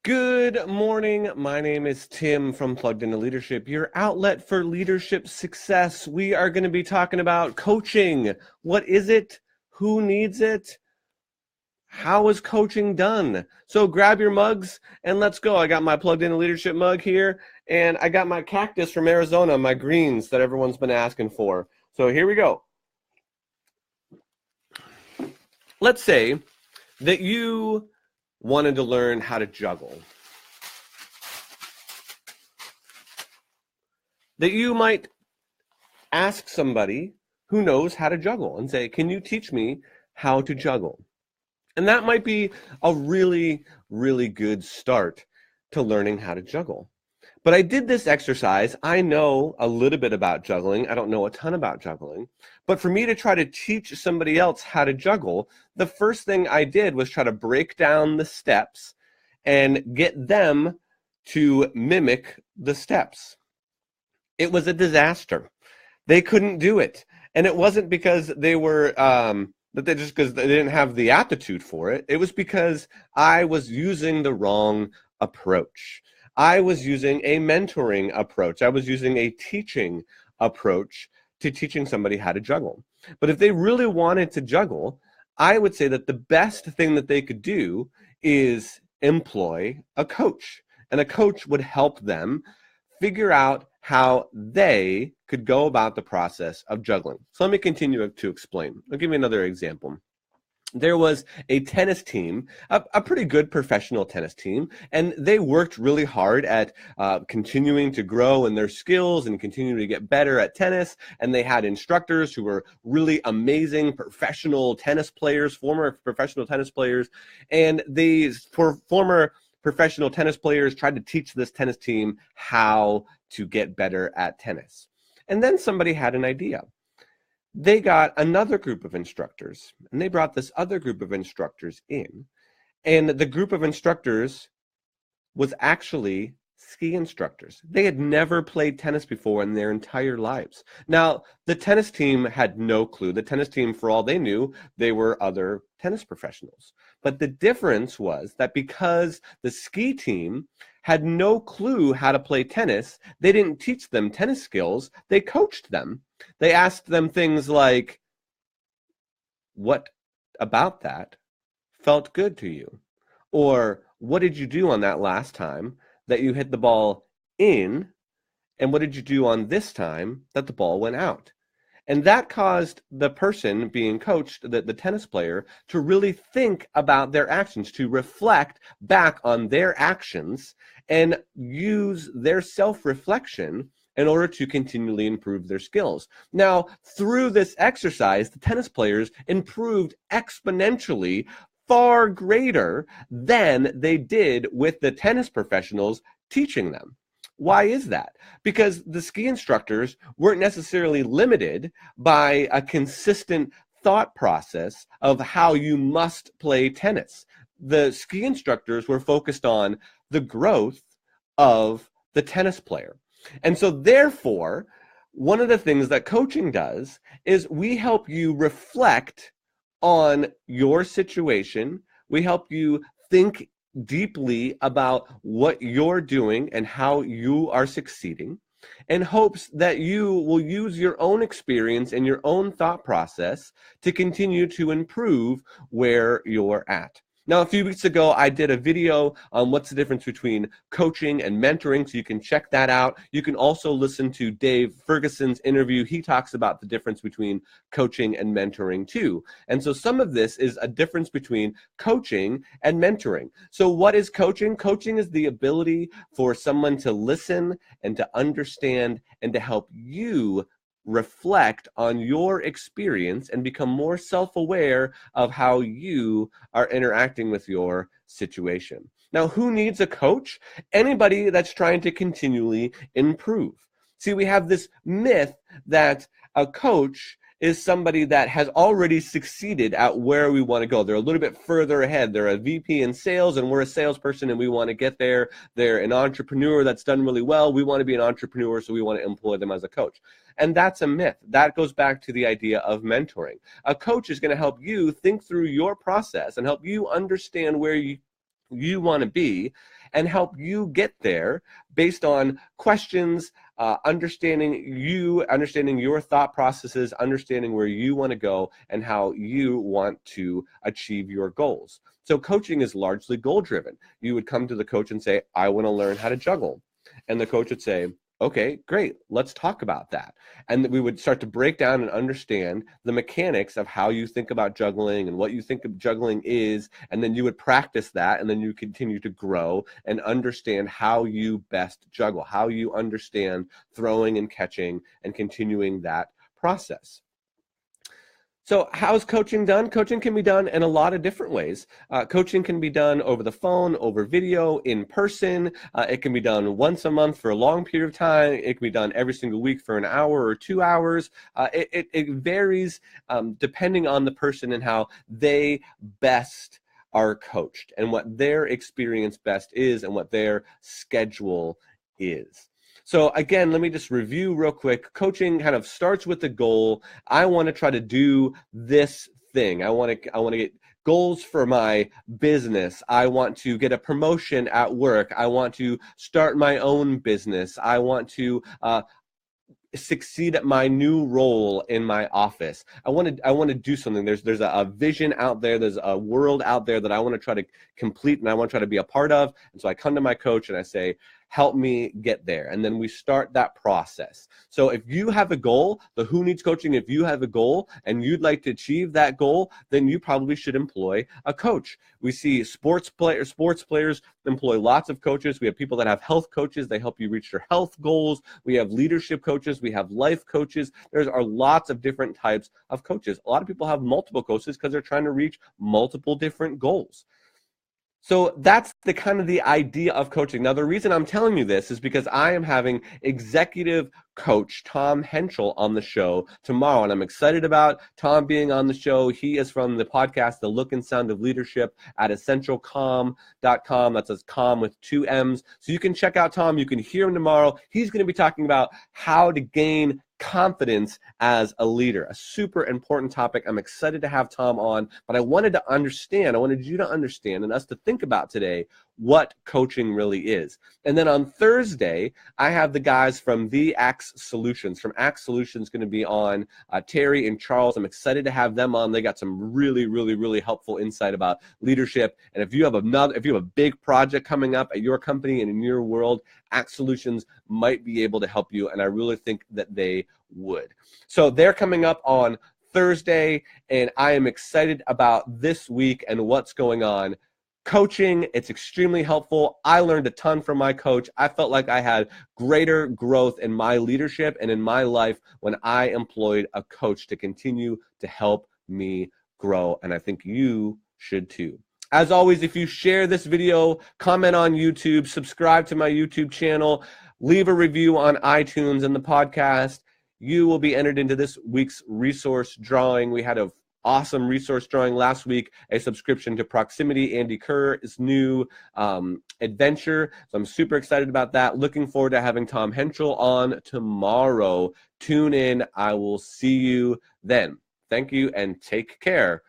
Good morning. My name is Tim from Plugged Into Leadership, your outlet for leadership success. We are going to be talking about coaching. What is it? Who needs it? How is coaching done? So grab your mugs and let's go. I got my Plugged Into Leadership mug here, and I got my cactus from Arizona, my greens that everyone's been asking for. So here we go. Let's say that you wanted to learn how to juggle. That you might ask somebody who knows how to juggle and say, can you teach me how to juggle? And that might be a really, really good start to learning how to juggle. But I did this exercise. I know a little bit about juggling. I don't know a ton about juggling. But for me to try to teach somebody else how to juggle, the first thing I did was try to break down the steps and get them to mimic the steps. It was a disaster. They couldn't do it. And it wasn't because they were, because they didn't have the aptitude for it. It was because I was using the wrong approach. I was using a mentoring approach. I was using a teaching approach to teaching somebody how to juggle. But if they really wanted to juggle, I would say that the best thing that they could do is employ a coach. And a coach would help them figure out how they could go about the process of juggling. So let me continue to explain. I'll give you another example. There was a tennis team, a pretty good professional tennis team, and they worked really hard at continuing to grow in their skills and continuing to get better at tennis. And they had instructors who were really amazing professional tennis players, former professional tennis players. And these former professional tennis players tried to teach this tennis team how to get better at tennis. And then somebody had an idea. They got another group of instructors, and they brought this other group of instructors in. And the group of instructors was actually ski instructors. They had never played tennis before in their entire lives. Now, the tennis team had no clue. The tennis team, for all they knew, they were other tennis professionals. But the difference was that because the ski team had no clue how to play tennis, they didn't teach them tennis skills, they coached them. They asked them things like, what about that felt good to you? Or what did you do on that last time that you hit the ball in? And what did you do on this time that the ball went out? And that caused the person being coached, the tennis player, to really think about their actions, to reflect back on their actions and use their self-reflection in order to continually improve their skills. Now, through this exercise, the tennis players improved exponentially, far greater than they did with the tennis professionals teaching them. Why is that? Because the ski instructors weren't necessarily limited by a consistent thought process of how you must play tennis. The ski instructors were focused on the growth of the tennis player. And so therefore, one of the things that coaching does is we help you reflect on your situation. We help you think deeply about what you're doing and how you are succeeding, in hopes that you will use your own experience and your own thought process to continue to improve where you're at. Now, a few weeks ago, I did a video on what's the difference between coaching and mentoring, so you can check that out. You can also listen to Dave Ferguson's interview. He talks about the difference between coaching and mentoring too. And so some of this is a difference between coaching and mentoring. So what is coaching? Coaching is the ability for someone to listen and to understand and to help you reflect on your experience and become more self-aware of how you are interacting with your situation. Now, who needs a coach? Anybody that's trying to continually improve. See, we have this myth that a coach is somebody that has already succeeded at where we want to go. They're a little bit further ahead. They're a VP in sales and we're a salesperson and we want to get there. They're an entrepreneur that's done really well. We want to be an entrepreneur, so we want to employ them as a coach. And that's a myth. That goes back to the idea of mentoring. A coach is going to help you think through your process and help you understand where you want to be and help you get there based on questions, understanding your thought processes, understanding where you want to go and how you want to achieve your goals. So coaching is largely goal driven. You would come to the coach and say, I want to learn how to juggle. And the coach would say, okay, great, let's talk about that. And we would start to break down and understand the mechanics of how you think about juggling and what you think of juggling is. And then you would practice that, and then you continue to grow and understand how you best juggle, how you understand throwing and catching and continuing that process. So how's coaching done? Coaching can be done in a lot of different ways. Coaching can be done over the phone, over video, in person. It can be done once a month for a long period of time. It can be done every single week for an hour or 2 hours. It varies depending on the person and how they best are coached and what their experience best is and what their schedule is. So again, let me just review real quick. Coaching kind of starts with the goal. I want to try to do this thing. I want to get goals for my business. I want to get a promotion at work. I want to start my own business. I want to succeed at my new role in my office. I want to do something. There's a vision out there. There's a world out there that I want to try to complete and I want to try to be a part of. And so I come to my coach and I say, help me get there. And then we start that process. So if you have a goal, the Who Needs Coaching, if you have a goal and you'd like to achieve that goal, then you probably should employ a coach. We see sports players employ lots of coaches. We have people that have health coaches. They help you reach your health goals. We have leadership coaches. We have life coaches. There are lots of different types of coaches. A lot of people have multiple coaches because they're trying to reach multiple different goals. So that's the kind of the idea of coaching. Now, the reason I'm telling you this is because I am having executive coach Tom Henschel on the show tomorrow, and I'm excited about Tom being on the show. He is from the podcast, The Look and Sound of Leadership at essentialcomm.com. That's a comm with 2 M's. So you can check out Tom. You can hear him tomorrow. He's going to be talking about how to gain confidence as a leader, a super important topic. I'm excited to have Tom on, but I wanted you to understand and us to think about today what coaching really is. And then on Thursday, I have the guys from the Axe Solutions. From Axe Solutions going to be on, Terry and Charles. I'm excited to have them on. They got some really, really, really helpful insight about leadership. And if you have a big project coming up at your company and in your world, Axe Solutions might be able to help you. And I really think that they would. So they're coming up on Thursday, and I am excited about this week and what's going on. Coaching, it's extremely helpful. I learned a ton from my coach. I felt like I had greater growth in my leadership and in my life when I employed a coach to continue to help me grow, and I think you should too. As always, if you share this video, comment on YouTube, subscribe to my YouTube channel, leave a review on iTunes and the podcast, you will be entered into this week's resource drawing. We had an awesome resource drawing last week, a subscription to Proximity, Andy Kerr's new adventure. So I'm super excited about that. Looking forward to having Tom Henschel on tomorrow. Tune in. I will see you then. Thank you and take care.